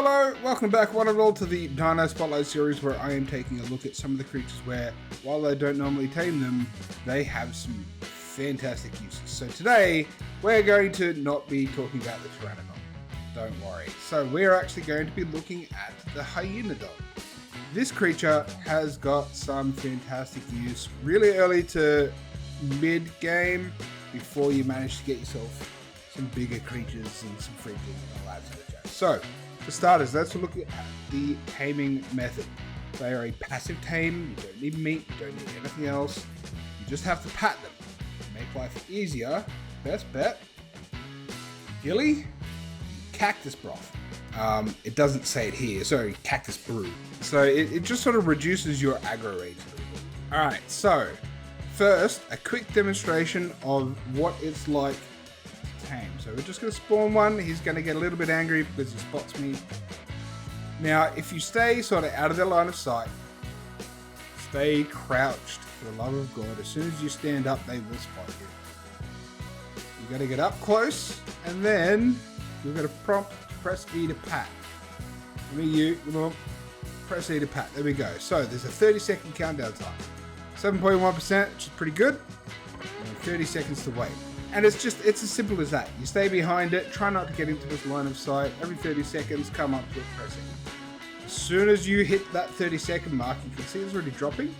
Hello, welcome back one and all to the Dino Spotlight series, where I am taking a look at some of the creatures where, while I don't normally tame them, they have some fantastic uses. So today, we're going to not be talking about the Hyaenodon, don't worry. So we're actually going to be looking at the Hyaenodon. This creature has got some fantastic use really early to mid-game before you manage to get yourself some bigger creatures and some fridges and all that sort of jazz. So, for starters, let's look at the taming method. They are a passive tame. You don't need meat, you don't need anything else. You just have to pat them. To make life easier, best bet, Gilly, cactus broth. It doesn't say it here, sorry, cactus brew. So it just sort of reduces your aggro rate a little bit. Alright, so first, a quick demonstration of what it's like to tame. So we're just going to spawn one. He's going to get a little bit angry because he spots me. Now, if you stay sort of out of their line of sight, stay crouched for the love of God. As soon as you stand up, they will spot you. You got to get up close, and then you're going to prompt press E to pat. Press E to pat. There we go. So there's a 30-second countdown time. 7.1%, which is pretty good. And 30 seconds to wait. And it's as simple as that. You stay behind it, try not to get into his line of sight. Every 30 seconds, come up to it, press E. As soon as you hit that 30-second mark, you can see it's already dropping.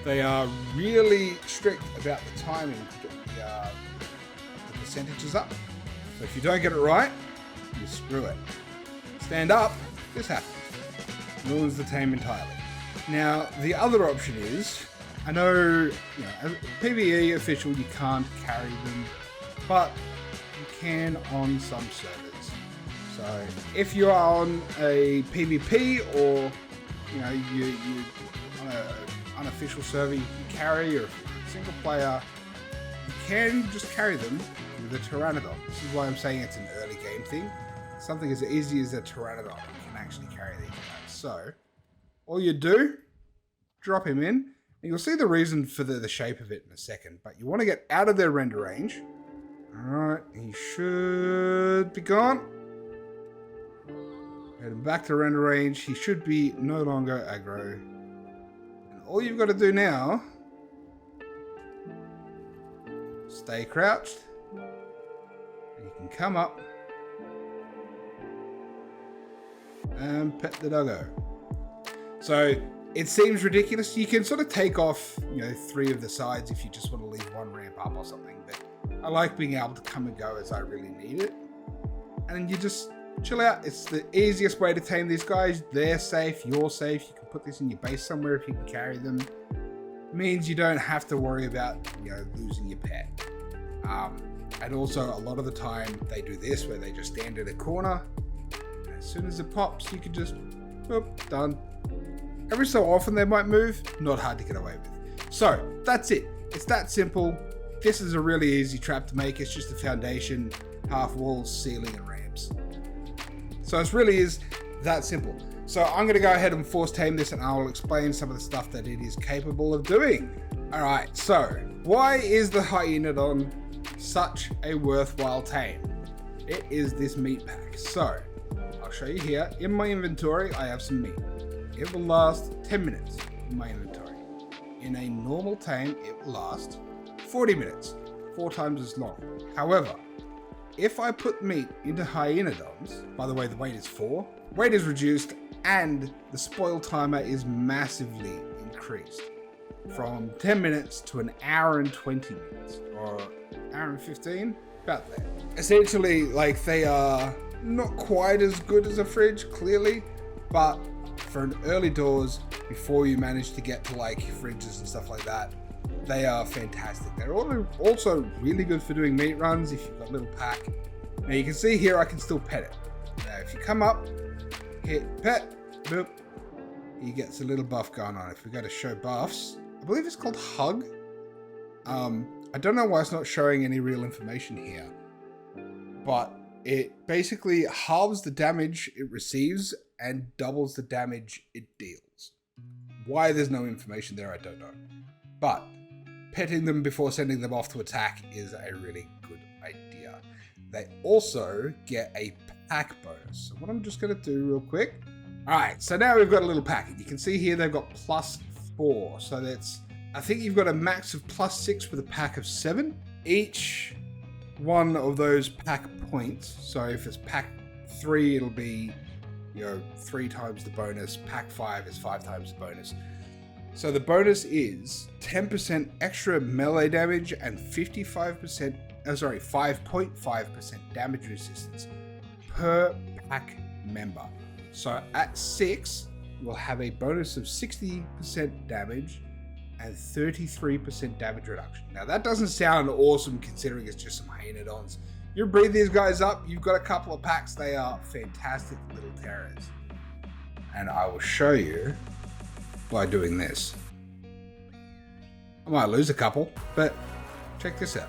They are really strict about the timing to get the percentages up. So if you don't get it right, you screw it. Stand up, this happens. Ruins the tame entirely. Now, the other option is, I know, as PvE official, you can't carry them, but you can on some servers. So if you are on a PvP or you on an unofficial server, you can carry, or if you're a single player, you can just carry them with a Hyaenodon. This is why I'm saying it's an early game thing. Something as easy as a Hyaenodon can actually carry these guys. So all you do, drop him in. And you'll see the reason for the shape of it in a second, but you want to get out of their render range. Alright, he should be gone. Head him back to render range. He should be no longer aggro. And all you've got to do now, stay crouched. And you can come up and pet the doggo. So it seems ridiculous. You can sort of take off, 3 of the sides if you just want to leave one ramp up or something. But I like being able to come and go as I really need it. And you just chill out. It's the easiest way to tame these guys. They're safe. You're safe. You can put this in your base somewhere if you can carry them. It means you don't have to worry about, losing your pet. And also, a lot of the time, they do this where they just stand in a corner. And as soon as it pops, you can just, boop, done. Every so often they might move, not hard to get away with. So, that's it. It's that simple. This is a really easy trap to make. It's just a foundation, half walls, ceiling, and ramps. So it really is that simple. So I'm going to go ahead and force tame this, and I'll explain some of the stuff that it is capable of doing. Alright, so why is the Hyaenodon such a worthwhile tame? It is this meat pack. So, I'll show you here. In my inventory, I have some meat. It will last 10 minutes in my inventory. In a normal tame, it will last 40 minutes, 4 times as long. However, if I put meat into Hyaenodons, by the way, the weight is 4, weight is reduced, and the spoil timer is massively increased from 10 minutes to an hour and 20 minutes, or hour and 15, about there. Essentially, they are not quite as good as a fridge, clearly, but for an early doors, before you manage to get to fridges and stuff like that, they are fantastic. They're also really good for doing meat runs if you've got a little pack. Now you can see here I can still pet it. Now if you come up, hit pet, boop, he gets a little buff going on. If we go to show buffs, I believe it's called hug. I don't know why it's not showing any real information here, but it basically halves the damage it receives and doubles the damage it deals. Why there's no information there, I don't know. But petting them before sending them off to attack is a really good idea. They also get a pack bonus. So what I'm just going to do real quick. All right, so now we've got a little pack. You can see here they've got +4. So that's, I think you've got a max of +6 with a pack of 7. Each one of those pack points. So if it's pack 3, it'll be, 3 times the bonus. Pack 5 is 5 times the bonus. So the bonus is 10% extra melee damage and 5.5% damage resistance per pack member. So at 6, we'll have a bonus of 60% damage and 33% damage reduction. Now that doesn't sound awesome considering it's just some Hyaenodons. You breed these guys up, you've got a couple of packs, they are fantastic little terrors. And I will show you by doing this. I might lose a couple, but check this out.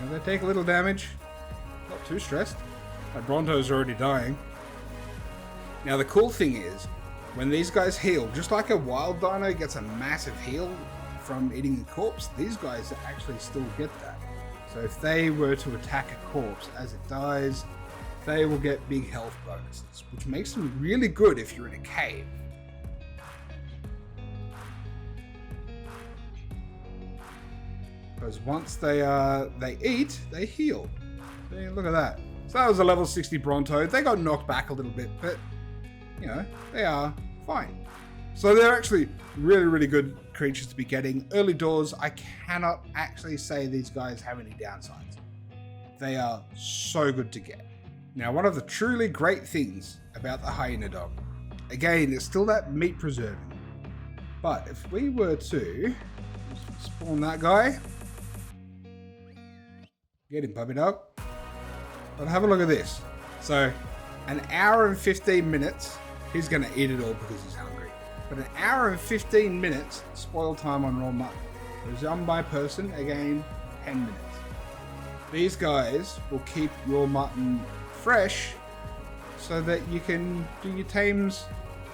They take a little damage, not too stressed. My Bronto's already dying. Now the cool thing is, when these guys heal, just like a wild dino gets a massive heal from eating a corpse, these guys actually still get that. So if they were to attack a corpse as it dies, they will get big health bonuses, which makes them really good if you're in a cave. Because once they eat, they heal. See, look at that. So that was a level 60 Bronto. They got knocked back a little bit, but they are fine. So they're actually really, really good creatures to be getting. Early doors, I cannot actually say these guys have any downsides. They are so good to get. Now, one of the truly great things about the Hyaenodon, again, it's still that meat preserving. But if we were to spawn that guy, get him, puppy dog. But have a look at this. So, an hour and 15 minutes, he's going to eat it all because he's hungry. But an hour and 15 minutes, spoil time on raw mutton. For a zombie person, again, 10 minutes. These guys will keep your mutton fresh so that you can do your tames,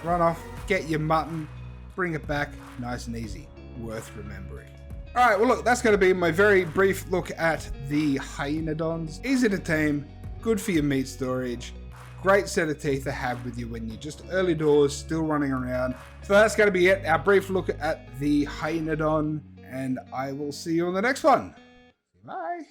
run off, get your mutton, bring it back, nice and easy. Worth remembering. Alright, well look, that's going to be my very brief look at the Hyaenodons. Easy to tame, good for your meat storage, great set of teeth to have with you when you're just early doors, still running around. So that's going to be it, our brief look at the Hyaenodon, and I will see you on the next one. Bye.